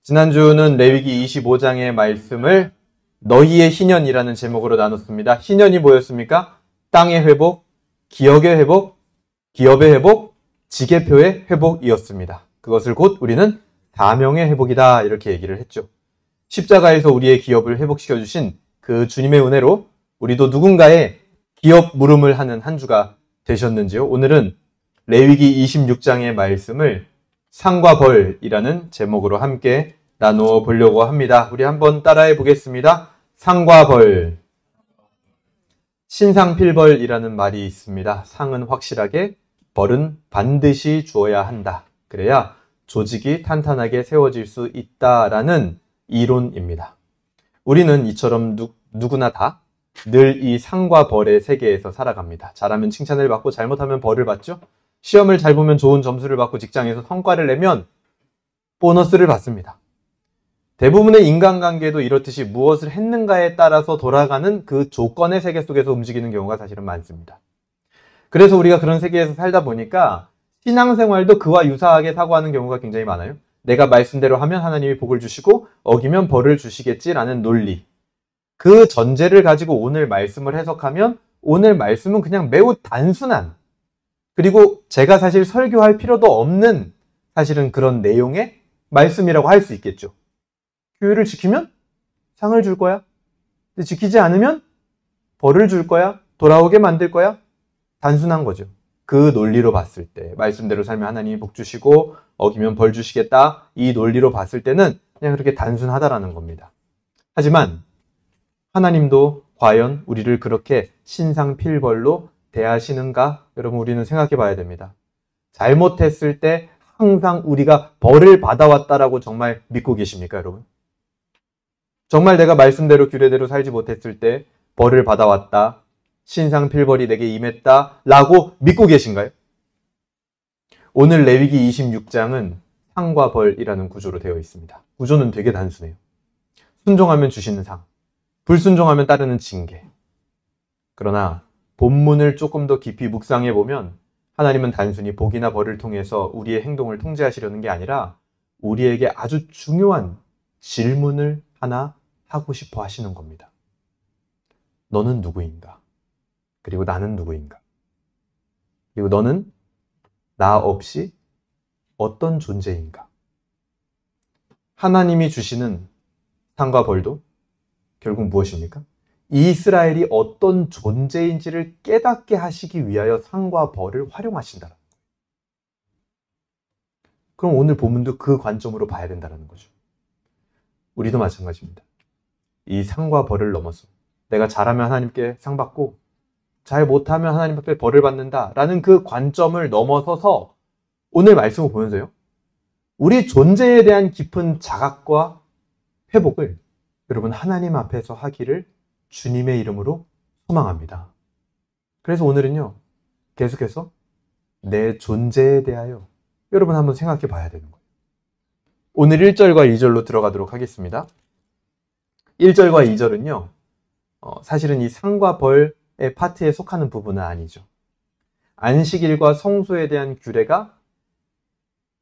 지난주는 레위기 25장의 말씀을 너희의 희년이라는 제목으로 나눴습니다. 희년이 뭐였습니까? 땅의 회복, 기업의 회복, 기업의 회복, 지계표의 회복이었습니다. 그것을 곧 우리는 사명의 회복이다 이렇게 얘기를 했죠. 십자가에서 우리의 기업을 회복시켜 주신 그 주님의 은혜로 우리도 누군가의 기업 물음을 하는 한 주가 되셨는지요? 오늘은 레위기 26장의 말씀을 상과 벌이라는 제목으로 함께 나누어 보려고 합니다. 우리 한번 따라해 보겠습니다. 상과 벌. 신상필벌이라는 말이 있습니다. 상은 확실하게, 벌은 반드시 주어야 한다. 그래야 조직이 탄탄하게 세워질 수 있다라는 이론입니다. 우리는 이처럼 누구나 다 늘 이 상과 벌의 세계에서 살아갑니다. 잘하면 칭찬을 받고 잘못하면 벌을 받죠. 시험을 잘 보면 좋은 점수를 받고 직장에서 성과를 내면 보너스를 받습니다. 대부분의 인간관계도 이렇듯이 무엇을 했는가에 따라서 돌아가는 그 조건의 세계 속에서 움직이는 경우가 사실은 많습니다. 그래서 우리가 그런 세계에서 살다 보니까 신앙생활도 그와 유사하게 사고하는 경우가 굉장히 많아요. 내가 말씀대로 하면 하나님이 복을 주시고 어기면 벌을 주시겠지라는 논리. 그 전제를 가지고 오늘 말씀을 해석하면 오늘 말씀은 그냥 매우 단순한, 그리고 제가 사실 설교할 필요도 없는 사실은 그런 내용의 말씀이라고 할 수 있겠죠. 규율을 지키면 상을 줄 거야. 근데 지키지 않으면 벌을 줄 거야. 돌아오게 만들 거야. 단순한 거죠. 그 논리로 봤을 때, 말씀대로 살면 하나님이 복 주시고 어기면 벌 주시겠다. 이 논리로 봤을 때는 그냥 그렇게 단순하다라는 겁니다. 하지만 하나님도 과연 우리를 그렇게 신상필벌로 대하시는가? 여러분, 우리는 생각해 봐야 됩니다. 잘못했을 때 항상 우리가 벌을 받아왔다라고 정말 믿고 계십니까, 여러분? 정말 내가 말씀대로 규례대로 살지 못했을 때 벌을 받아왔다, 신상필벌이 내게 임했다 라고 믿고 계신가요? 오늘 레위기 26장은 상과 벌이라는 구조로 되어 있습니다. 구조는 되게 단순해요. 순종하면 주시는 상, 불순종하면 따르는 징계. 그러나 본문을 조금 더 깊이 묵상해 보면 하나님은 단순히 복이나 벌을 통해서 우리의 행동을 통제하시려는 게 아니라 우리에게 아주 중요한 질문을 하나 하고 싶어 하시는 겁니다. 너는 누구인가? 그리고 나는 누구인가? 그리고 너는 나 없이 어떤 존재인가? 하나님이 주시는 상과 벌도 결국 무엇입니까? 이스라엘이 어떤 존재인지를 깨닫게 하시기 위하여 상과 벌을 활용하신다. 그럼 오늘 본문도 그 관점으로 봐야 된다는 거죠. 우리도 마찬가지입니다. 이 상과 벌을 넘어서 내가 잘하면 하나님께 상 받고 잘 못하면 하나님 앞에 벌을 받는다라는 그 관점을 넘어서서 오늘 말씀을 보면서요, 우리 존재에 대한 깊은 자각과 회복을 여러분 하나님 앞에서 하기를 주님의 이름으로 소망합니다. 그래서 오늘은요, 계속해서 내 존재에 대하여 여러분 한번 생각해 봐야 되는 거예요. 오늘 1절과 2절로 들어가도록 하겠습니다. 1절과 2절은요, 사실은 이 상과 벌의 파트에 속하는 부분은 아니죠. 안식일과 성소에 대한 규례가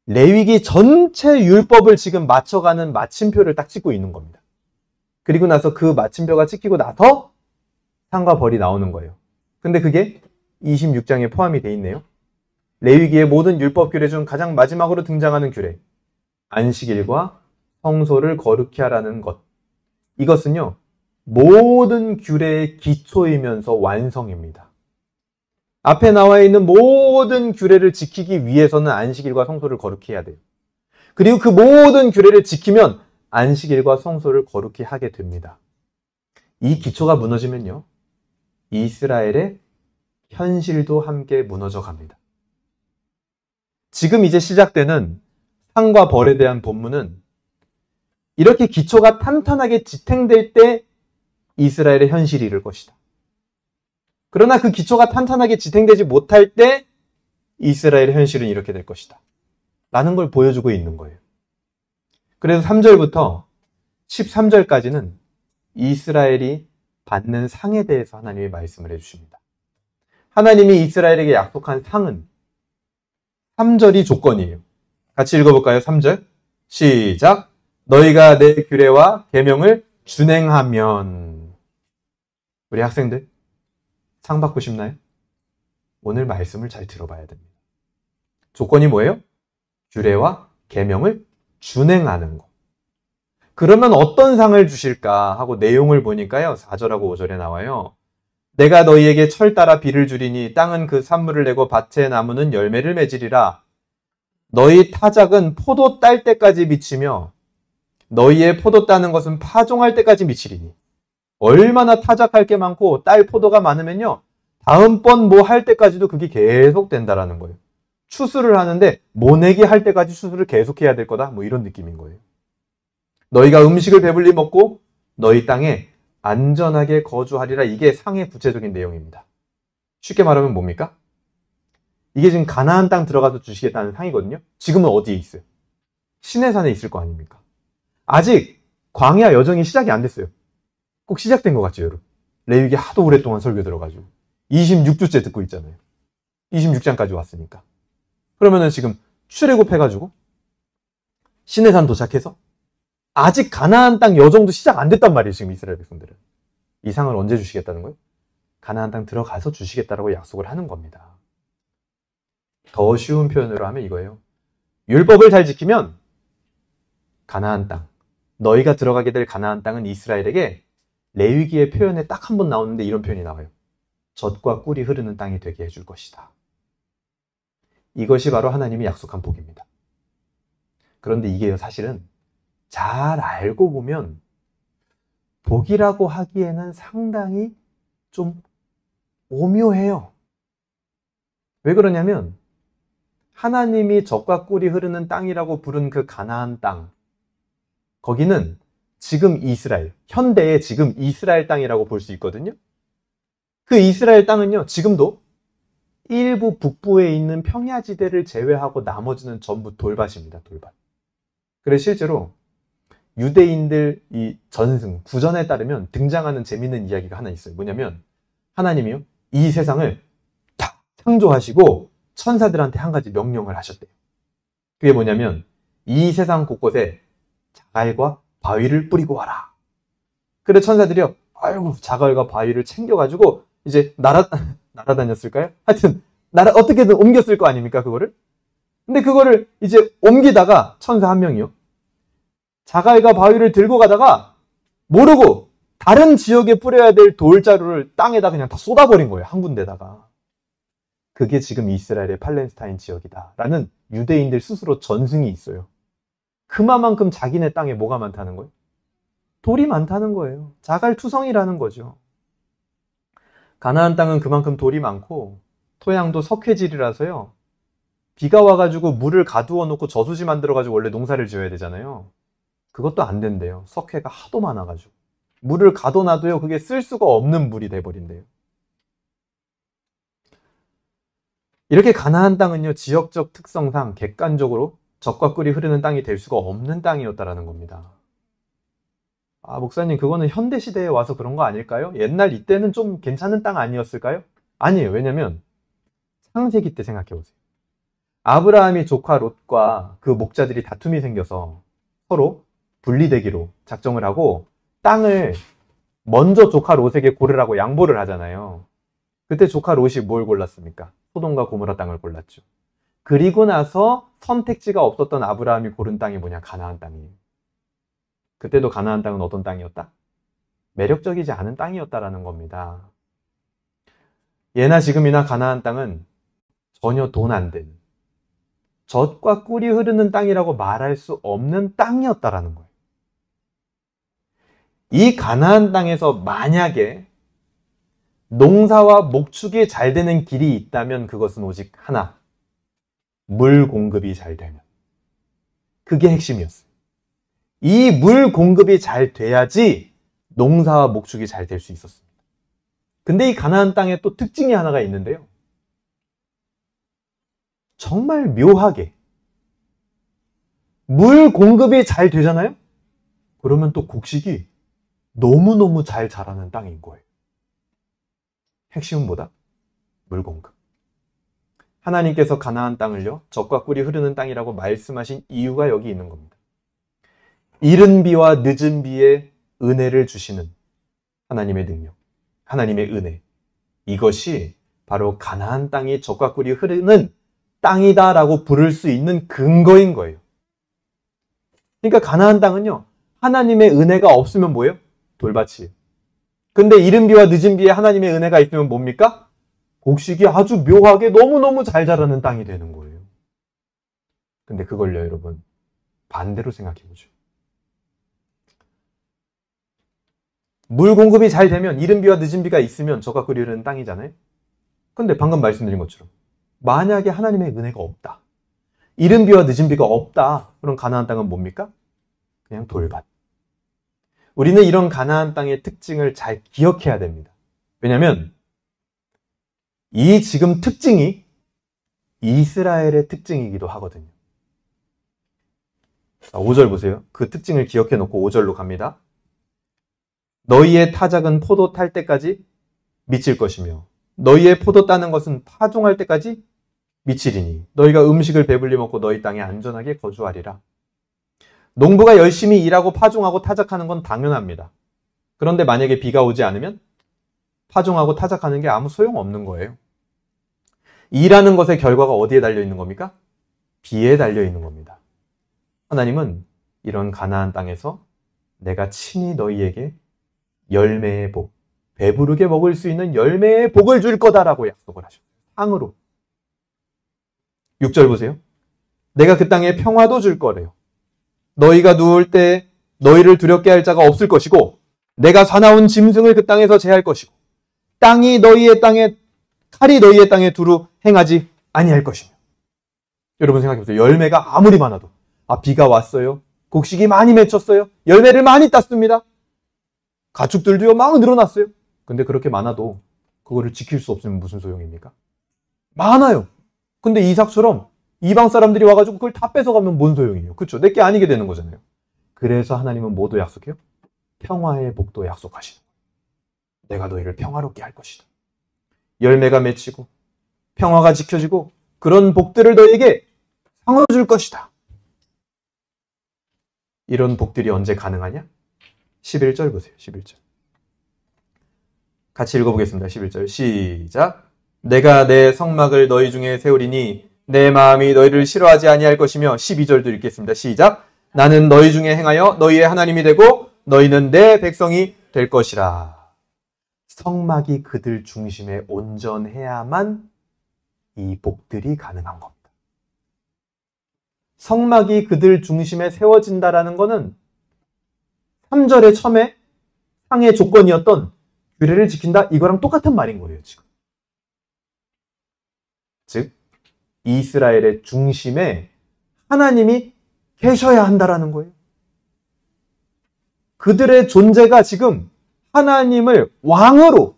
레위기 전체 율법을 지금 맞춰가는 마침표를 딱 찍고 있는 겁니다. 그리고 나서 그 마침표가 찍히고 나서 상과 벌이 나오는 거예요. 근데 그게 26장에 포함이 돼 있네요. 레위기의 모든 율법 규례 중 가장 마지막으로 등장하는 규례, 안식일과 성소를 거룩히 하라는 것. 이것은요, 모든 규례의 기초이면서 완성입니다. 앞에 나와 있는 모든 규례를 지키기 위해서는 안식일과 성소를 거룩히 해야 돼요. 그리고 그 모든 규례를 지키면 안식일과 성소를 거룩히 하게 됩니다. 이 기초가 무너지면요, 이스라엘의 현실도 함께 무너져 갑니다. 지금 이제 시작되는 상과 벌에 대한 본문은 이렇게 기초가 탄탄하게 지탱될 때 이스라엘의 현실이 이를 것이다. 그러나 그 기초가 탄탄하게 지탱되지 못할 때 이스라엘의 현실은 이렇게 될 것이다 라는 걸 보여주고 있는 거예요. 그래서 3절부터 13절까지는 이스라엘이 받는 상에 대해서 하나님이 말씀을 해주십니다. 하나님이 이스라엘에게 약속한 상은 3절이 조건이에요. 같이 읽어볼까요? 3절 시작. 너희가 내 규례와 계명을 준행하면. 우리 학생들 상 받고 싶나요? 오늘 말씀을 잘 들어봐야 됩니다. 조건이 뭐예요? 규례와 계명을 준행하는 거. 그러면 어떤 상을 주실까 하고 내용을 보니까요. 4절하고 5절에 나와요. 내가 너희에게 철 따라 비를 주리니 땅은 그 산물을 내고 밭의 나무는 열매를 맺으리라. 너희 타작은 포도 딸 때까지 미치며 너희의 포도 따는 것은 파종할 때까지 미치리니. 얼마나 타작할 게 많고 딸 포도가 많으면요. 다음번 뭐 할 때까지도 그게 계속 된다라는 거예요. 추수를 하는데 모내기 할 때까지 추수를 계속해야 될 거다. 뭐 이런 느낌인 거예요. 너희가 음식을 배불리 먹고 너희 땅에 안전하게 거주하리라. 이게 상의 구체적인 내용입니다. 쉽게 말하면 뭡니까? 이게 지금 가나안 땅 들어가서 주시겠다는 상이거든요. 지금은 어디에 있어요? 시내산에 있을 거 아닙니까? 아직 광야 여정이 시작이 안 됐어요. 꼭 시작된 것 같죠, 여러분? 레위기 하도 오랫동안 설교 들어가지고 26주째 듣고 있잖아요. 26장까지 왔으니까. 그러면은 지금 출애굽해가지고 시내산 도착해서 아직 가나안 땅 여정도 시작 안 됐단 말이에요. 지금 이스라엘 백성들은. 이 상을 언제 주시겠다는 거예요? 가나안 땅 들어가서 주시겠다라고 약속을 하는 겁니다. 더 쉬운 표현으로 하면 이거예요. 율법을 잘 지키면 가나안 땅, 너희가 들어가게 될 가나안 땅은 이스라엘에게 레위기의 표현에 딱 한 번 나오는데 이런 표현이 나와요. 젖과 꿀이 흐르는 땅이 되게 해줄 것이다. 이것이 바로 하나님이 약속한 복입니다. 그런데 이게요, 사실은 잘 알고 보면 복이라고 하기에는 상당히 좀 오묘해요. 왜 그러냐면 하나님이 젖과 꿀이 흐르는 땅이라고 부른 그 가나안 땅, 거기는 지금 이스라엘, 현대의 지금 이스라엘 땅이라고 볼 수 있거든요. 그 이스라엘 땅은요, 지금도 일부 북부에 있는 평야지대를 제외하고 나머지는 전부 돌밭입니다. 돌밭. 그래서 실제로 유대인들 이 전승, 구전에 따르면 등장하는 재밌는 이야기가 하나 있어요. 뭐냐면 하나님이요, 이 세상을 다 창조하시고 천사들한테 한 가지 명령을 하셨대요. 그게 뭐냐면 이 세상 곳곳에 자갈과 바위를 뿌리고 와라. 그래 천사들이요, 아이고 자갈과 바위를 챙겨가지고 이제 날아다녔을까요? 하여튼 어떻게든 옮겼을 거 아닙니까 그거를? 근데 그거를 이제 옮기다가 천사 한 명이요, 자갈과 바위를 들고 가다가 모르고 다른 지역에 뿌려야 될 돌자루를 땅에다 그냥 다 쏟아버린 거예요. 한 군데다가. 그게 지금 이스라엘의 팔레스타인 지역이다 라는 유대인들 스스로 전승이 있어요. 그만큼 자기네 땅에 뭐가 많다는 거예요? 돌이 많다는 거예요. 자갈투성이라는 거죠. 가나안 땅은 그만큼 돌이 많고 토양도 석회질이라서요, 비가 와가지고 물을 가두어 놓고 저수지 만들어가지고 원래 농사를 지어야 되잖아요. 그것도 안 된대요. 석회가 하도 많아가지고. 물을 가둬놔도요, 그게 쓸 수가 없는 물이 돼버린대요. 이렇게 가나안 땅은요, 지역적 특성상 객관적으로 젖과 꿀이 흐르는 땅이 될 수가 없는 땅이었다라는 겁니다. 아, 목사님, 그거는 현대시대에 와서 그런 거 아닐까요? 옛날 이때는 좀 괜찮은 땅 아니었을까요? 아니에요. 왜냐면 창세기 때 생각해보세요. 아브라함이 조카 롯과 그 목자들이 다툼이 생겨서 서로 분리되기로 작정을 하고 땅을 먼저 조카 롯에게 고르라고 양보를 하잖아요. 그때 조카 롯이 뭘 골랐습니까? 소돔과 고모라 땅을 골랐죠. 그리고 나서 선택지가 없었던 아브라함이 고른 땅이 뭐냐? 가나안 땅이에요. 그때도 가나안 땅은 어떤 땅이었다? 매력적이지 않은 땅이었다라는 겁니다. 예나 지금이나 가나안 땅은 전혀 돈 안 되는, 젖과 꿀이 흐르는 땅이라고 말할 수 없는 땅이었다라는 거예요. 이 가나안 땅에서 만약에 농사와 목축이 잘 되는 길이 있다면 그것은 오직 하나, 물 공급이 잘 되면. 그게 핵심이었어요. 이 물 공급이 잘 돼야지 농사와 목축이 잘 될 수 있었습니다. 근데 이 가나안 땅에 또 특징이 하나가 있는데요, 정말 묘하게 물 공급이 잘 되잖아요? 그러면 또 곡식이 너무너무 잘 자라는 땅인 거예요. 핵심은 뭐다? 물 공급. 하나님께서 가나안 땅을요, 젖과 꿀이 흐르는 땅이라고 말씀하신 이유가 여기 있는 겁니다. 이른 비와 늦은 비에 은혜를 주시는 하나님의 능력, 하나님의 은혜. 이것이 바로 가나안 땅이 젖과 꿀이 흐르는 땅이다라고 부를 수 있는 근거인 거예요. 그러니까 가나안 땅은요, 하나님의 은혜가 없으면 뭐예요? 돌밭이에요. 근데 이른 비와 늦은 비에 하나님의 은혜가 있으면 뭡니까? 곡식이 아주 묘하게 너무너무 잘 자라는 땅이 되는 거예요. 근데 그걸요, 여러분, 반대로 생각해 보죠. 물 공급이 잘 되면, 이른 비와 늦은 비가 있으면 젖과 꿀이 흐르는 땅이잖아요. 근데 방금 말씀드린 것처럼 만약에 하나님의 은혜가 없다, 이른 비와 늦은 비가 없다, 그럼 가나안 땅은 뭡니까? 그냥 돌밭. 우리는 이런 가나안 땅의 특징을 잘 기억해야 됩니다. 왜냐하면 이 지금 특징이 이스라엘의 특징이기도 하거든요. 5절 보세요. 그 특징을 기억해 놓고 5절로 갑니다. 너희의 타작은 포도 탈 때까지 미칠 것이며 너희의 포도 따는 것은 파종할 때까지 미치리니 너희가 음식을 배불리 먹고 너희 땅에 안전하게 거주하리라. 농부가 열심히 일하고 파종하고 타작하는 건 당연합니다. 그런데 만약에 비가 오지 않으면 파종하고 타작하는 게 아무 소용없는 거예요. 일하는 것의 결과가 어디에 달려있는 겁니까? 비에 달려있는 겁니다. 하나님은 이런 가나안 땅에서 내가 친히 너희에게 열매의 복, 배부르게 먹을 수 있는 열매의 복을 줄 거다라고 약속을 하셨어요. 상으로. 6절 보세요. 내가 그 땅에 평화도 줄 거래요. 너희가 누울 때 너희를 두렵게 할 자가 없을 것이고 내가 사나운 짐승을 그 땅에서 제할 것이고 칼이 너희의 땅에 두루 행하지 아니할 것이며. 여러분 생각해 보세요. 열매가 아무리 많아도 비가 왔어요. 곡식이 많이 맺혔어요. 열매를 많이 땄습니다. 가축들도요 막 늘어났어요. 근데 그렇게 많아도 그거를 지킬 수 없으면 무슨 소용입니까? 많아요. 근데 이삭처럼 이방 사람들이 와가지고 그걸 다 뺏어가면 뭔 소용이에요? 그렇죠? 내게 아니게 되는 거잖아요. 그래서 하나님은 뭐도 약속해요? 평화의 복도 약속하시는 거예요. 내가 너희를 평화롭게 할 것이다. 열매가 맺히고 평화가 지켜지고 그런 복들을 너희에게 상으로 줄 것이다. 이런 복들이 언제 가능하냐? 11절 보세요. 11절. 같이 읽어보겠습니다. 11절 시작. 내가 내 성막을 너희 중에 세우리니 내 마음이 너희를 싫어하지 아니할 것이며. 12절도 읽겠습니다. 시작. 나는 너희 중에 행하여 너희의 하나님이 되고 너희는 내 백성이 될 것이라. 성막이 그들 중심에 온전해야만 이 복들이 가능한 겁니다. 성막이 그들 중심에 세워진다라는 것은 3절의 처음에 상의 조건이었던 규례를 지킨다, 이거랑 똑같은 말인 거예요, 지금. 즉, 이스라엘의 중심에 하나님이 계셔야 한다라는 거예요. 그들의 존재가 지금 하나님을 왕으로,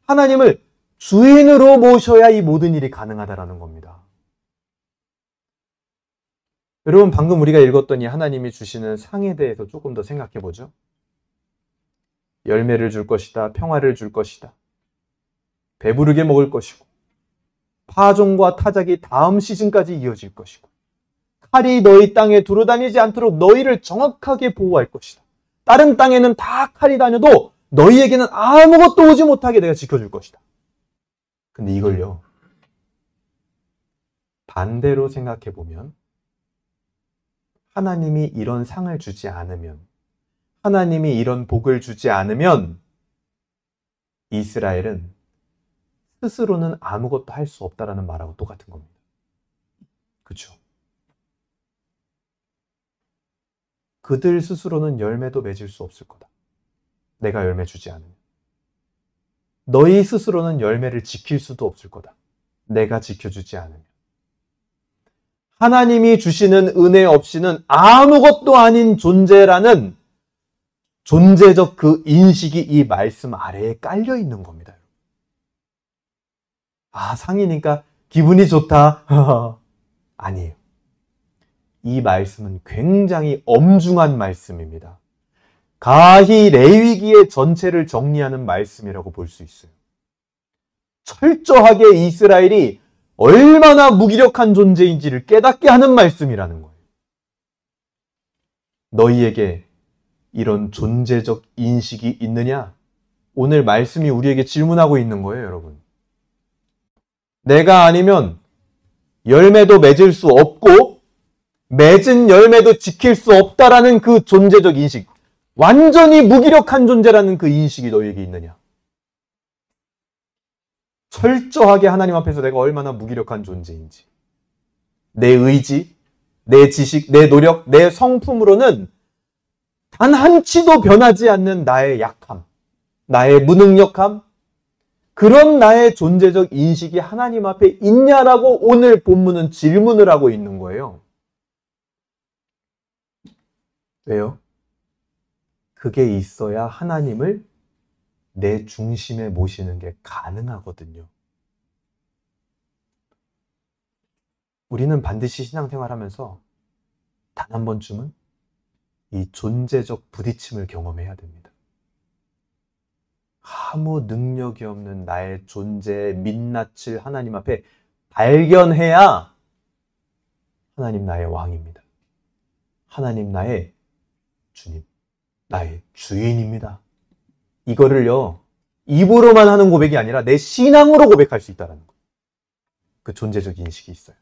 하나님을 주인으로 모셔야 이 모든 일이 가능하다라는 겁니다. 여러분, 방금 우리가 읽었던 이 하나님이 주시는 상에 대해서 조금 더 생각해 보죠. 열매를 줄 것이다. 평화를 줄 것이다. 배부르게 먹을 것이고 파종과 타작이 다음 시즌까지 이어질 것이고 칼이 너희 땅에 두루다니지 않도록 너희를 정확하게 보호할 것이다. 다른 땅에는 다 칼이 다녀도 너희에게는 아무것도 오지 못하게 내가 지켜줄 것이다. 근데 이걸요, 반대로 생각해 보면 하나님이 이런 상을 주지 않으면, 하나님이 이런 복을 주지 않으면 이스라엘은 스스로는 아무것도 할 수 없다라는 말하고 똑같은 겁니다. 그렇죠? 그들 스스로는 열매도 맺을 수 없을 거다. 내가 열매 주지 않으면. 너희 스스로는 열매를 지킬 수도 없을 거다. 내가 지켜주지 않으면. 하나님이 주시는 은혜 없이는 아무것도 아닌 존재라는 존재적 그 인식이 이 말씀 아래에 깔려 있는 겁니다. 상이니까 기분이 좋다. 아니에요. 이 말씀은 굉장히 엄중한 말씀입니다. 가히 레위기의 전체를 정리하는 말씀이라고 볼 수 있어요. 철저하게 이스라엘이 얼마나 무기력한 존재인지를 깨닫게 하는 말씀이라는 거예요. 너희에게 이런 존재적 인식이 있느냐? 오늘 말씀이 우리에게 질문하고 있는 거예요, 여러분. 내가 아니면 열매도 맺을 수 없고 맺은 열매도 지킬 수 없다라는 그 존재적 인식, 완전히 무기력한 존재라는 그 인식이 너희에게 있느냐? 철저하게 하나님 앞에서 내가 얼마나 무기력한 존재인지, 내 의지, 내 지식, 내 노력, 내 성품으로는 단 한치도 변하지 않는 나의 약함, 나의 무능력함, 그런 나의 존재적 인식이 하나님 앞에 있냐라고 오늘 본문은 질문을 하고 있는 거예요. 왜요? 그게 있어야 하나님을 내 중심에 모시는 게 가능하거든요. 우리는 반드시 신앙생활하면서 단 한 번쯤은 이 존재적 부딪힘을 경험해야 됩니다. 아무 능력이 없는 나의 존재의 민낯을 하나님 앞에 발견해야 하나님 나의 왕입니다. 하나님 나의 주님, 나의 주인입니다. 이거를요, 입으로만 하는 고백이 아니라 내 신앙으로 고백할 수 있다는 거. 그 존재적 인식이 있어요.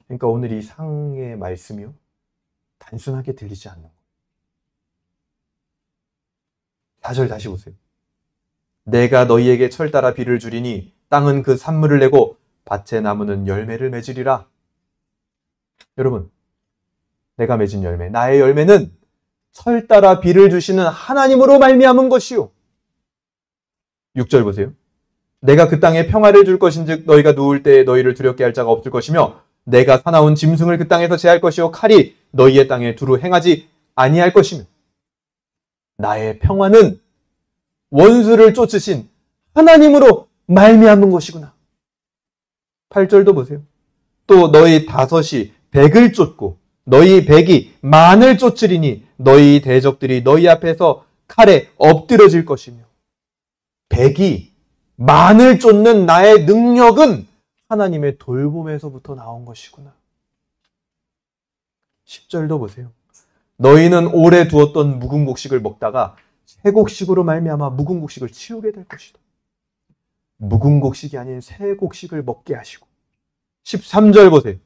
그러니까 오늘 이 상의 말씀이요, 단순하게 들리지 않는 거예요. 4절 다시 보세요. 내가 너희에게 철 따라 비를 주리니 땅은 그 산물을 내고 밭의 나무는 열매를 맺으리라. 여러분, 내가 맺은 열매, 나의 열매는 철 따라 비를 주시는 하나님으로 말미암은 것이요. 6절 보세요. 내가 그 땅에 평화를 줄 것인즉 너희가 누울 때에 너희를 두렵게 할 자가 없을 것이며 내가 사나운 짐승을 그 땅에서 제할 것이요 칼이 너희의 땅에 두루 행하지 아니할 것이며. 나의 평화는 원수를 쫓으신 하나님으로 말미암은 것이구나. 8절도 보세요. 또 너희 다섯이 백을 쫓고 너희 백이 만을 쫓으리니 너희 대적들이 너희 앞에서 칼에 엎드려질 것이며. 백이 만을 쫓는 나의 능력은 하나님의 돌봄에서부터 나온 것이구나. 10절도 보세요. 너희는 오래 두었던 묵은 곡식을 먹다가 새 곡식으로 말미암아 묵은 곡식을 치우게 될 것이다. 묵은 곡식이 아닌 새 곡식을 먹게 하시고. 13절 보세요.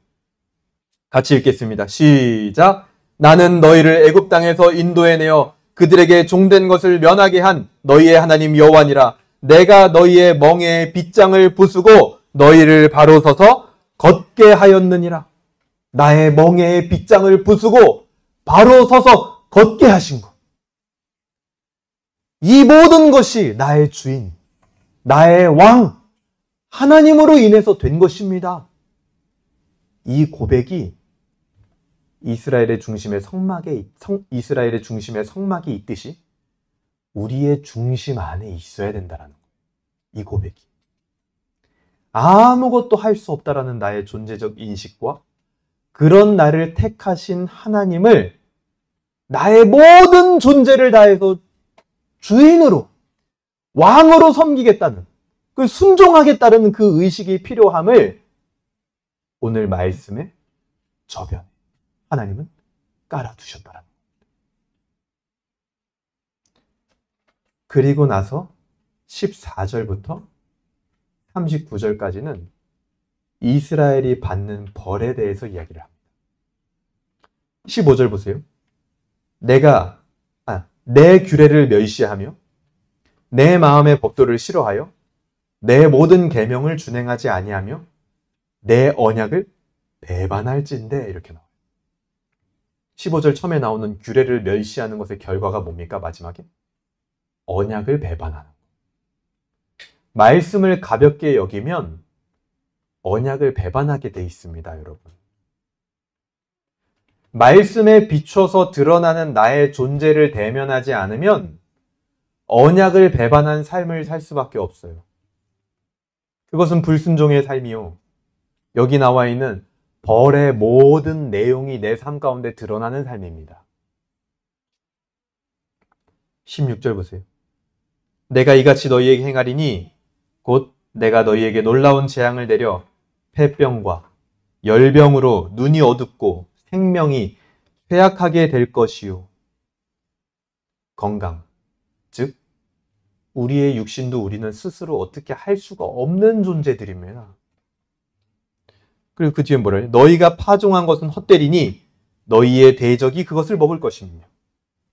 같이 읽겠습니다. 시작. 나는 너희를 애굽 땅에서 인도해내어 그들에게 종된 것을 면하게 한 너희의 하나님 여호와니라. 내가 너희의 멍에의 빗장을 부수고 너희를 바로 서서 걷게 하였느니라. 나의 멍에의 빗장을 부수고 바로 서서 걷게 하신 것. 이 모든 것이 나의 주인, 나의 왕, 하나님으로 인해서 된 것입니다. 이 고백이 이스라엘의 중심에 이스라엘의 중심에 성막이 있듯이 우리의 중심 안에 있어야 된다라는 거예요. 이 고백이. 아무것도 할 수 없다라는 나의 존재적 인식과 그런 나를 택하신 하나님을 나의 모든 존재를 다해서 주인으로, 왕으로 섬기겠다는, 그 순종하겠다는 그 의식이 필요함을 오늘 말씀에 저변에 하나님은 깔아두셨다라는 겁니다. 그리고 나서 14절부터 39절까지는 이스라엘이 받는 벌에 대해서 이야기를 합니다. 15절 보세요. 내 규례를 멸시하며 내 마음의 법도를 싫어하여 내 모든 계명을 준행하지 아니하며 내 언약을 배반할진대, 이렇게 나와요. 15절 처음에 나오는 규례를 멸시하는 것의 결과가 뭡니까? 마지막에 언약을 배반하는 것. 말씀을 가볍게 여기면 언약을 배반하게 돼 있습니다, 여러분. 말씀에 비춰서 드러나는 나의 존재를 대면하지 않으면 언약을 배반한 삶을 살 수밖에 없어요. 그것은 불순종의 삶이요, 여기 나와 있는 벌의 모든 내용이 내 삶 가운데 드러나는 삶입니다. 16절 보세요. 내가 이같이 너희에게 행하리니 곧 내가 너희에게 놀라운 재앙을 내려 폐병과 열병으로 눈이 어둡고 생명이 쇠약하게 될 것이요. 건강, 즉 우리의 육신도 우리는 스스로 어떻게 할 수가 없는 존재들입니다. 그리고 그 뒤에 뭐래? 너희가 파종한 것은 헛되리니 너희의 대적이 그것을 먹을 것이며.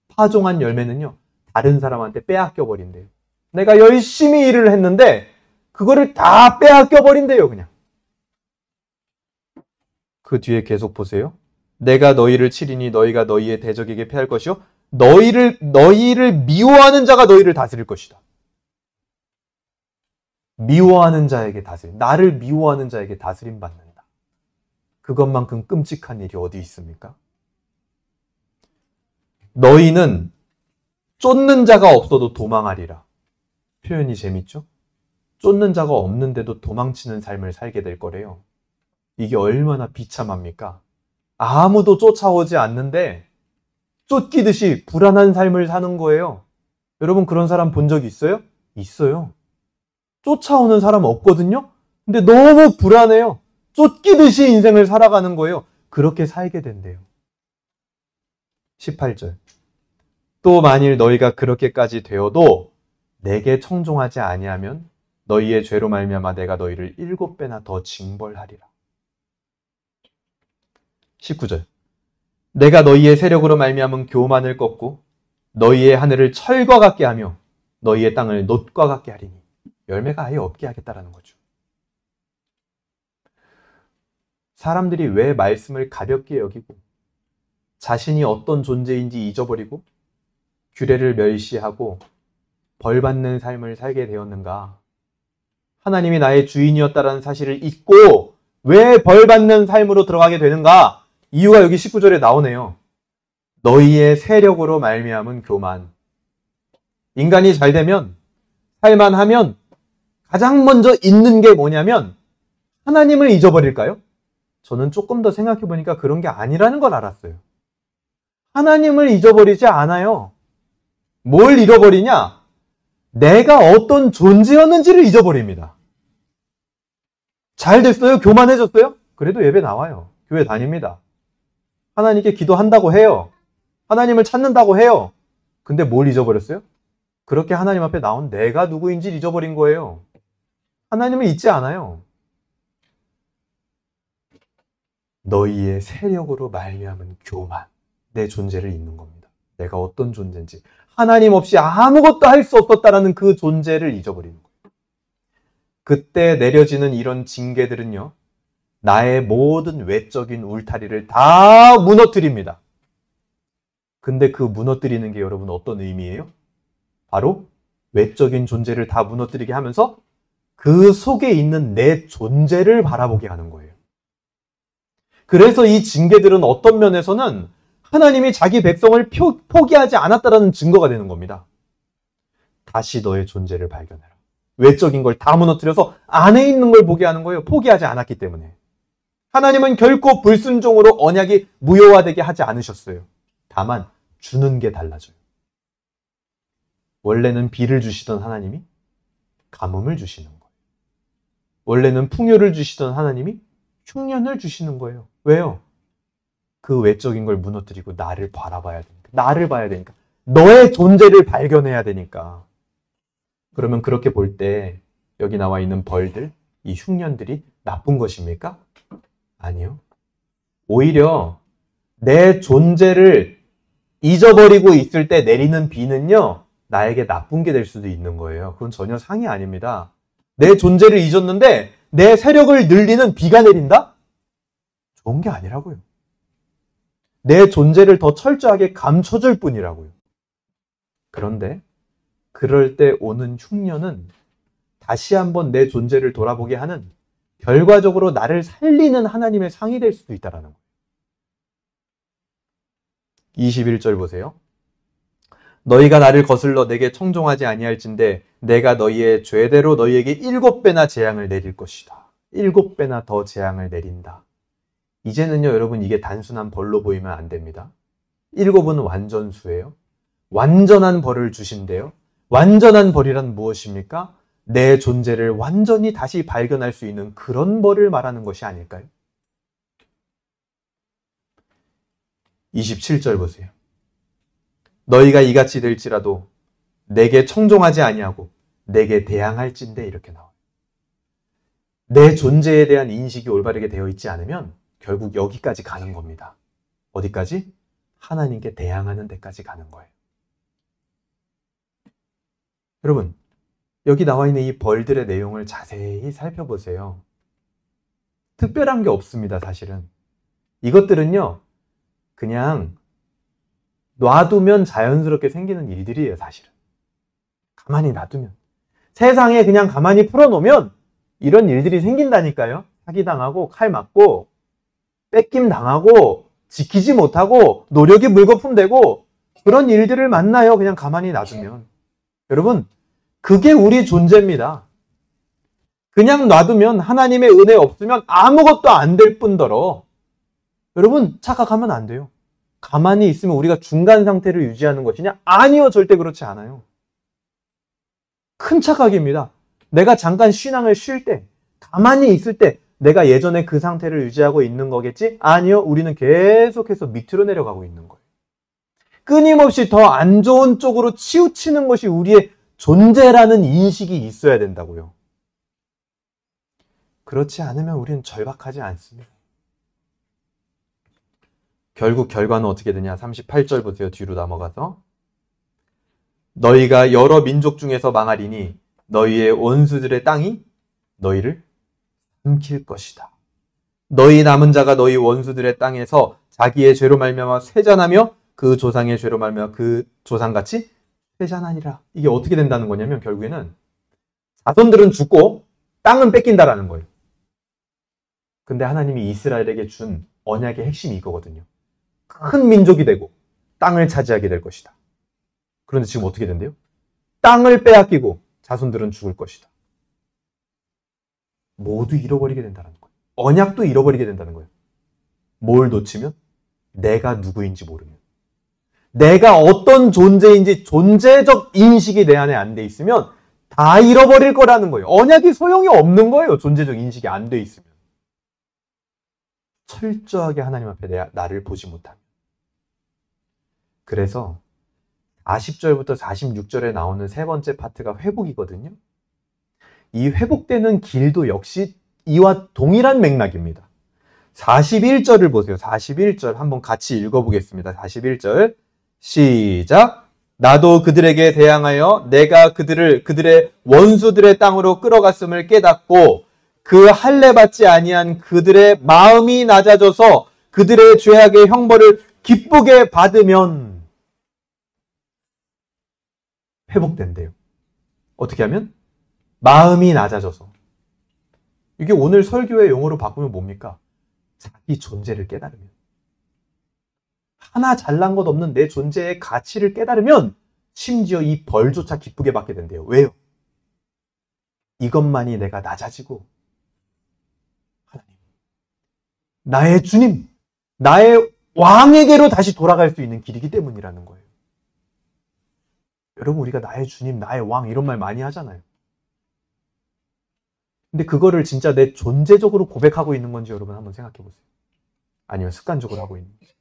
파종한 열매는요, 다른 사람한테 빼앗겨 버린대요. 내가 열심히 일을 했는데 그거를 다 빼앗겨 버린대요, 그냥. 그 뒤에 계속 보세요. 내가 너희를 치리니 너희가 너희의 대적에게 패할 것이요. 너희를 미워하는 자가 너희를 다스릴 것이다. 미워하는 자에게 다스림, 나를 미워하는 자에게 다스림 받는다. 그것만큼 끔찍한 일이 어디 있습니까? 너희는 쫓는 자가 없어도 도망하리라. 표현이 재밌죠? 쫓는 자가 없는데도 도망치는 삶을 살게 될 거래요. 이게 얼마나 비참합니까? 아무도 쫓아오지 않는데 쫓기듯이 불안한 삶을 사는 거예요. 여러분 그런 사람 본 적 있어요? 있어요. 쫓아오는 사람 없거든요? 근데 너무 불안해요. 쫓기듯이 인생을 살아가는 거예요. 그렇게 살게 된대요. 18절. 또 만일 너희가 그렇게까지 되어도 내게 청종하지 아니하면 너희의 죄로 말미암아 내가 너희를 7배나 더 징벌하리라. 19절. 내가 너희의 세력으로 말미암은 교만을 꺾고 너희의 하늘을 철과 같게 하며 너희의 땅을 놋과 같게 하리니. 열매가 아예 없게 하겠다라는 거죠. 사람들이 왜 말씀을 가볍게 여기고 자신이 어떤 존재인지 잊어버리고 규례를 멸시하고 벌받는 삶을 살게 되었는가? 하나님이 나의 주인이었다라는 사실을 잊고 왜 벌받는 삶으로 들어가게 되는가? 이유가 여기 19절에 나오네요. 너희의 세력으로 말미암은 교만. 인간이 잘 되면, 살만하면 가장 먼저 잊는 게 뭐냐면 하나님을 잊어버릴까요? 저는 조금 더 생각해 보니까 그런 게 아니라는 걸 알았어요. 하나님을 잊어버리지 않아요. 뭘 잃어버리냐? 내가 어떤 존재였는지를 잊어버립니다. 잘 됐어요? 교만해졌어요? 그래도 예배 나와요. 교회 다닙니다. 하나님께 기도한다고 해요. 하나님을 찾는다고 해요. 근데 뭘 잊어버렸어요? 그렇게 하나님 앞에 나온 내가 누구인지 잊어버린 거예요. 하나님을 잊지 않아요. 너희의 세력으로 말미암은 교만, 내 존재를 잊는 겁니다. 내가 어떤 존재인지, 하나님 없이 아무것도 할 수 없었다라는 그 존재를 잊어버리는 거예요. 그때 내려지는 이런 징계들은요, 나의 모든 외적인 울타리를 다 무너뜨립니다. 근데 그 무너뜨리는 게 여러분 어떤 의미예요? 바로 외적인 존재를 다 무너뜨리게 하면서 그 속에 있는 내 존재를 바라보게 하는 거예요. 그래서 이 징계들은 어떤 면에서는 하나님이 자기 백성을 포기하지 않았다라는 증거가 되는 겁니다. 다시 너의 존재를 발견해라. 외적인 걸 다 무너뜨려서 안에 있는 걸 보게 하는 거예요. 포기하지 않았기 때문에. 하나님은 결코 불순종으로 언약이 무효화되게 하지 않으셨어요. 다만 주는 게 달라져요. 원래는 비를 주시던 하나님이 가뭄을 주시는 거예요. 원래는 풍요를 주시던 하나님이 흉년을 주시는 거예요. 왜요? 그 외적인 걸 무너뜨리고 나를 바라봐야 되니까. 나를 봐야 되니까. 너의 존재를 발견해야 되니까. 그러면 그렇게 볼 때 여기 나와 있는 벌들, 이 흉년들이 나쁜 것입니까? 아니요. 오히려 내 존재를 잊어버리고 있을 때 내리는 비는요, 나에게 나쁜 게 될 수도 있는 거예요. 그건 전혀 상이 아닙니다. 내 존재를 잊었는데 내 세력을 늘리는 비가 내린다? 좋은 게 아니라고요. 내 존재를 더 철저하게 감춰줄 뿐이라고요. 그런데 그럴 때 오는 흉년은 다시 한번 내 존재를 돌아보게 하는, 결과적으로 나를 살리는 하나님의 상이 될 수도 있다는 거예요. 21절 보세요. 너희가 나를 거슬러 내게 청종하지 아니할진대 내가 너희의 죄대로 너희에게 7배나 재앙을 내릴 것이다. 7배나 더 재앙을 내린다. 이제는요, 여러분, 이게 단순한 벌로 보이면 안 됩니다. 7은 완전수예요. 완전한 벌을 주신대요. 완전한 벌이란 무엇입니까? 내 존재를 완전히 다시 발견할 수 있는 그런 벌을 말하는 것이 아닐까요? 27절 보세요. 너희가 이같이 될지라도 내게 청종하지 아니하고 내게 대항할진대 이렇게 나와요. 내 존재에 대한 인식이 올바르게 되어 있지 않으면 결국 여기까지 가는 겁니다. 어디까지? 하나님께 대항하는 데까지 가는 거예요. 여러분, 여기 나와 있는 이 벌들의 내용을 자세히 살펴보세요. 특별한 게 없습니다, 사실은. 이것들은요, 그냥 놔두면 자연스럽게 생기는 일들이에요, 사실은. 가만히 놔두면. 세상에 그냥 가만히 풀어놓으면 이런 일들이 생긴다니까요. 사기당하고, 칼 맞고, 뺏김 당하고, 지키지 못하고, 노력이 물거품되고, 그런 일들을 만나요, 그냥 가만히 놔두면. 여러분, 그게 우리 존재입니다. 그냥 놔두면 하나님의 은혜 없으면 아무것도 안 될 뿐더러 여러분 착각하면 안 돼요. 가만히 있으면 우리가 중간 상태를 유지하는 것이냐? 아니요. 절대 그렇지 않아요. 큰 착각입니다. 내가 잠깐 신앙을 쉴 때, 가만히 있을 때 내가 예전에 그 상태를 유지하고 있는 거겠지? 아니요. 우리는 계속해서 밑으로 내려가고 있는 거예요. 끊임없이 더 안 좋은 쪽으로 치우치는 것이 우리의 존재라는 인식이 있어야 된다고요. 그렇지 않으면 우리는 절박하지 않습니다. 결국 결과는 어떻게 되냐? 38절 보세요. 뒤로 넘어가서. 너희가 여러 민족 중에서 망하리니 너희의 원수들의 땅이 너희를 삼킬 것이다. 너희 남은 자가 너희 원수들의 땅에서 자기의 죄로 말미암아 쇠잔하며 그 조상의 죄로 말미암아 그 조상같이 쇠잔하니라. 이게 어떻게 된다는 거냐면 결국에는 자손들은 죽고 땅은 뺏긴다라는 거예요. 근데 하나님이 이스라엘에게 준 언약의 핵심이 이거거든요. 큰 민족이 되고 땅을 차지하게 될 것이다. 그런데 지금 어떻게 된대요? 땅을 빼앗기고 자손들은 죽을 것이다. 모두 잃어버리게 된다는 거예요. 언약도 잃어버리게 된다는 거예요. 뭘 놓치면? 내가 누구인지 모르면. 내가 어떤 존재인지 존재적 인식이 내 안에 안 돼 있으면 다 잃어버릴 거라는 거예요. 언약이 소용이 없는 거예요. 존재적 인식이 안 돼 있으면. 철저하게 하나님 앞에 나를 보지 못하면. 그래서 40절부터 46절에 나오는 세 번째 파트가 회복이거든요. 이 회복되는 길도 역시 이와 동일한 맥락입니다. 41절을 보세요. 41절 한번 같이 읽어보겠습니다. 41절 시작. 나도 그들에게 대항하여 내가 그들을 그들의 원수들의 땅으로 끌어갔음을 깨닫고 그 할례 받지 아니한 그들의 마음이 낮아져서 그들의 죄악의 형벌을 기쁘게 받으면 회복된대요. 어떻게 하면? 마음이 낮아져서. 이게 오늘 설교의 용어로 바꾸면 뭡니까? 자기 존재를 깨달으면. 하나 잘난 것 없는 내 존재의 가치를 깨달으면 심지어 이 벌조차 기쁘게 받게 된대요. 왜요? 이것만이 내가 낮아지고 하나님, 나의 주님, 나의 왕에게로 다시 돌아갈 수 있는 길이기 때문이라는 거예요. 여러분, 우리가 나의 주님, 나의 왕 이런 말 많이 하잖아요. 근데 그거를 진짜 내 존재적으로 고백하고 있는 건지 여러분 한번 생각해 보세요. 아니면 습관적으로 하고 있는 건지.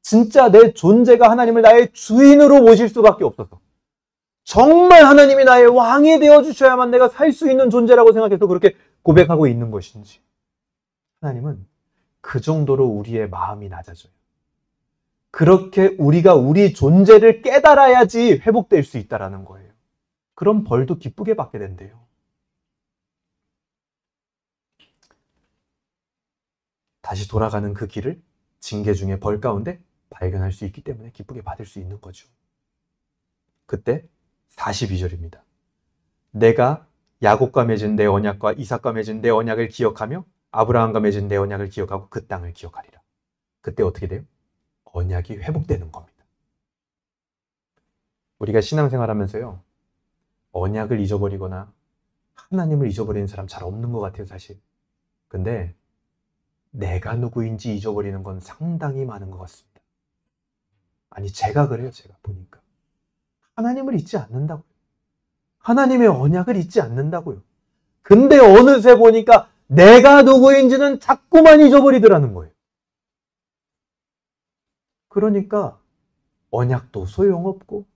진짜 내 존재가 하나님을 나의 주인으로 모실 수밖에 없어서 정말 하나님이 나의 왕이 되어주셔야만 내가 살 수 있는 존재라고 생각해서 그렇게 고백하고 있는 것인지. 하나님은 그 정도로 우리의 마음이 낮아져요. 그렇게 우리가 우리 존재를 깨달아야지 회복될 수 있다는 거예요. 그럼 벌도 기쁘게 받게 된대요. 다시 돌아가는 그 길을 징계 중에 벌 가운데 발견할 수 있기 때문에 기쁘게 받을 수 있는 거죠. 그때 42절입니다. 내가 야곱과 맺은 내 언약과 이삭과 맺은 내 언약을 기억하며 아브라함과 맺은 내 언약을 기억하고 그 땅을 기억하리라. 그때 어떻게 돼요? 언약이 회복되는 겁니다. 우리가 신앙생활하면서요, 언약을 잊어버리거나 하나님을 잊어버리는 사람 잘 없는 것 같아요, 사실. 근데 내가 누구인지 잊어버리는 건 상당히 많은 것 같습니다. 아니, 제가 그래요. 제가 보니까. 하나님을 잊지 않는다고요. 하나님의 언약을 잊지 않는다고요. 근데 어느새 보니까 내가 누구인지는 자꾸만 잊어버리더라는 거예요. 그러니까 언약도 소용없고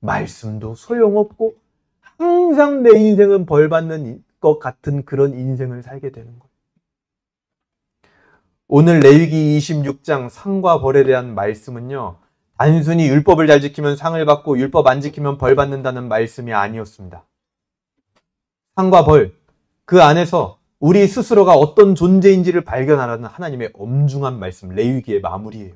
말씀도 소용없고 항상 내 인생은 벌받는 것 같은 그런 인생을 살게 되는 거예요. 오늘 레위기 26장 상과 벌에 대한 말씀은요, 단순히 율법을 잘 지키면 상을 받고 율법 안 지키면 벌 받는다는 말씀이 아니었습니다. 상과 벌, 그 안에서 우리 스스로가 어떤 존재인지를 발견하라는 하나님의 엄중한 말씀, 레위기의 마무리예요.